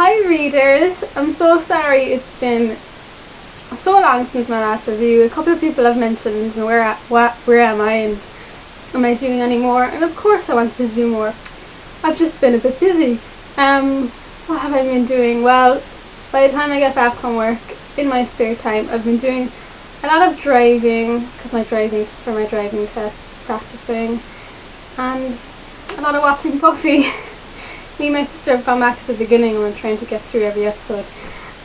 Hi readers, I'm so sorry it's been so long since my last review. A couple of people have mentioned where am I and am I doing any more, and of course I wanted to do more. I've just been a bit busy. What have I been doing? Well, by the time I get back from work, in my spare time, I've been doing a lot of driving, because my driving test, practicing, and a lot of watching Buffy. Me and my sister have gone back to the beginning and we're trying to get through every episode.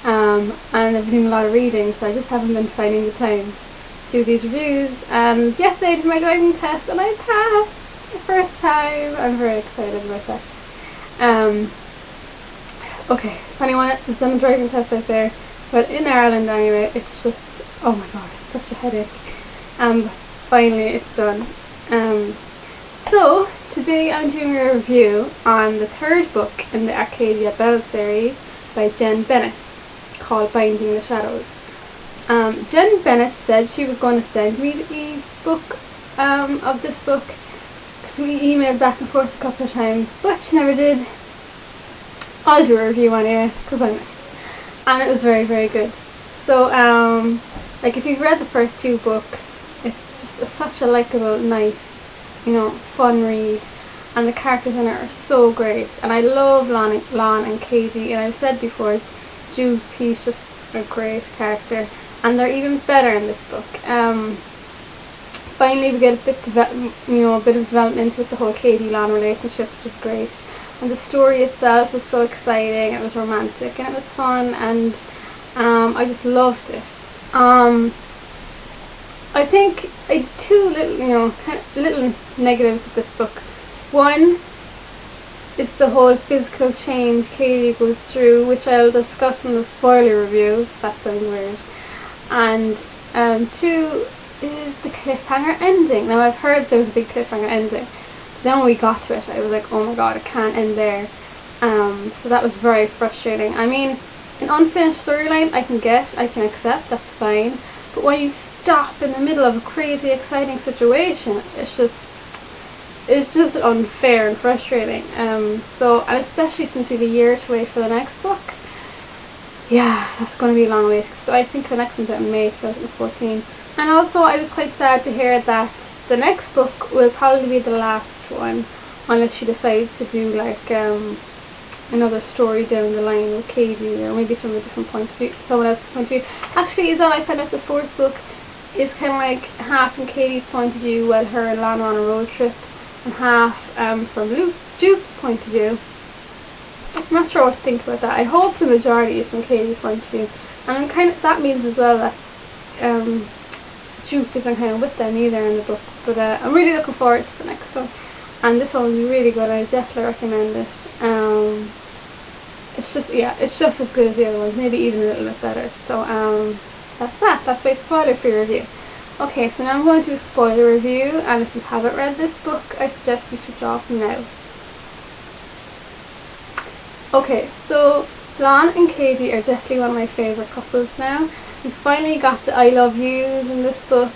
And I've been doing a lot of reading, so I just haven't been finding the time to do these reviews. And yesterday I did my driving test and I passed the first time. I'm very excited about that. Okay, if anyone has done a driving test out there, but in Ireland anyway, it's just, oh my god, it's such a headache. Finally it's done. So today I'm doing a review on the third book in the Arcadia Bell series by Jenn Bennett, called Binding the Shadows. Jenn Bennett said she was going to send me the e-book of this book, because we emailed back and forth a couple of times, but she never did. I'll do a review anyway, because I'm nice. And it was very, very good. So, like if you've read the first two books, it's just such a likeable, nice, fun read, and the characters in it are so great, and I love Lon and Katie, and I've said before, Jupe's just a great character, and they're even better in this book. Finally we get a bit of development with the whole Katie-Lon relationship, which is great, and the story itself was so exciting, it was romantic, and it was fun, and I just loved it. I think I did two little negatives of this book. One is the whole physical change Katie goes through, which I'll discuss in the spoiler review, if that sounds weird. And two is the cliffhanger ending. Now I've heard there was a big cliffhanger ending. Then when we got to it, I was like, oh my god, it can't end there. So that was very frustrating. I mean, an unfinished storyline I can accept, that's fine. But when you stop in the middle of a crazy exciting situation, it's just unfair and frustrating. And especially since we have a year to wait for the next book. Yeah, that's going to be a long wait. So I think the next one's out in May 2014. And also I was quite sad to hear that the next book will probably be the last one, unless she decides to do like another story down the line with Katie, or maybe from a different point of view, someone else's point of view. Actually, as well, I found out the fourth book is kind of like half from Katie's point of view while her and Lana are on a road trip, and half from Jupe's point of view. I'm not sure what to think about that. I hope the majority is from Katie's point of view, and that means as well that Jupe isn't kind of with them either in the book. But I'm really looking forward to the next one, and this one will be really good. I definitely recommend it. It's just as good as the other ones, maybe even a little bit better. So that's my spoiler-free review. Okay, so now I'm going to do a spoiler review, and if you haven't read this book, I suggest you switch off now. Okay, so Lon and Katie are definitely one of my favourite couples now. We finally got the I love yous in this book.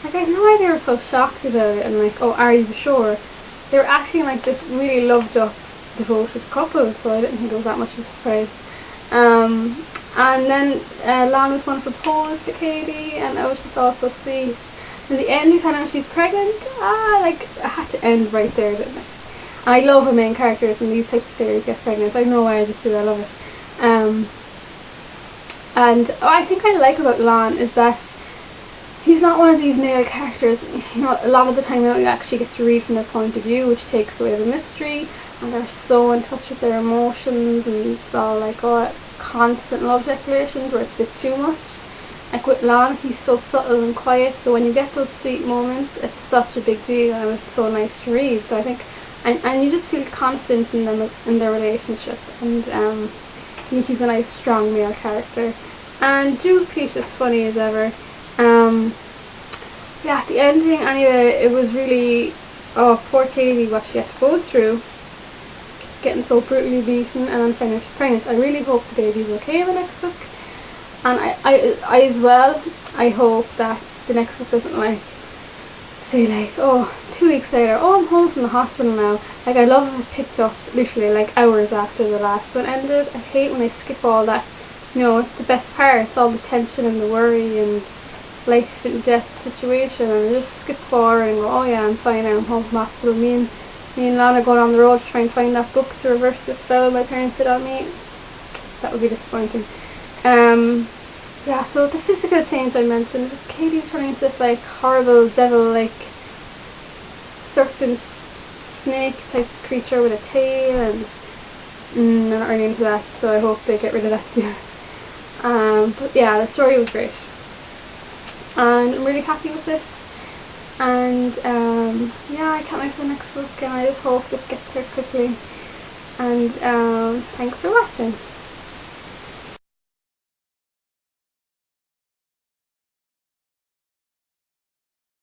Like, I had no idea they were so shocked about it, and like, oh, are you sure? They were acting like this really loved up, devoted couple, so I didn't think it was that much of a surprise. And then Lon was going to propose to Katie, and it was just all so sweet. In the end, we found out she's pregnant. I had to end right there, didn't it? And I love when main characters in these types of series get pregnant. I don't know why, I just do. I love it. And I think I like about Lon is that he's not one of these male characters. A lot of the time you actually get to read from their point of view, which takes away the mystery. And they're so in touch with their emotions, and it's all like constant love declarations where it's a bit too much. Like with Lon, he's so subtle and quiet, so when you get those sweet moments, it's such a big deal, and it's so nice to read. So I think, and you just feel confident in them, in their relationship, and I think he's a nice, strong male character. And Jupe's just funny as ever. Yeah, the ending anyway, it was really, oh, poor Katie, what she had to go through, getting so brutally beaten, and then finding out she's pregnant. I really hope the baby's okay in the next book, and I as well, I hope that the next book doesn't say like, oh, 2 weeks later, oh, I'm home from the hospital now. Like, I love it picked up literally like hours after the last one ended. I hate when I skip all that, the best parts, all the tension and the worry and life and death situation, and I just skip forward and go, oh yeah, I'm fine now, I'm home from hospital. Me and Lana go down the road to try and find that book to reverse this spell my parents did on me. That would be disappointing. Yeah, so the physical change I mentioned was Katie turning into this like horrible devil, like serpent snake type creature with a tail, and I'm not really into that, so I hope they get rid of that too. But yeah, the story was great, and I'm really happy with it. And yeah, I can't wait for the next book, and I just hope it gets here quickly. And thanks for watching.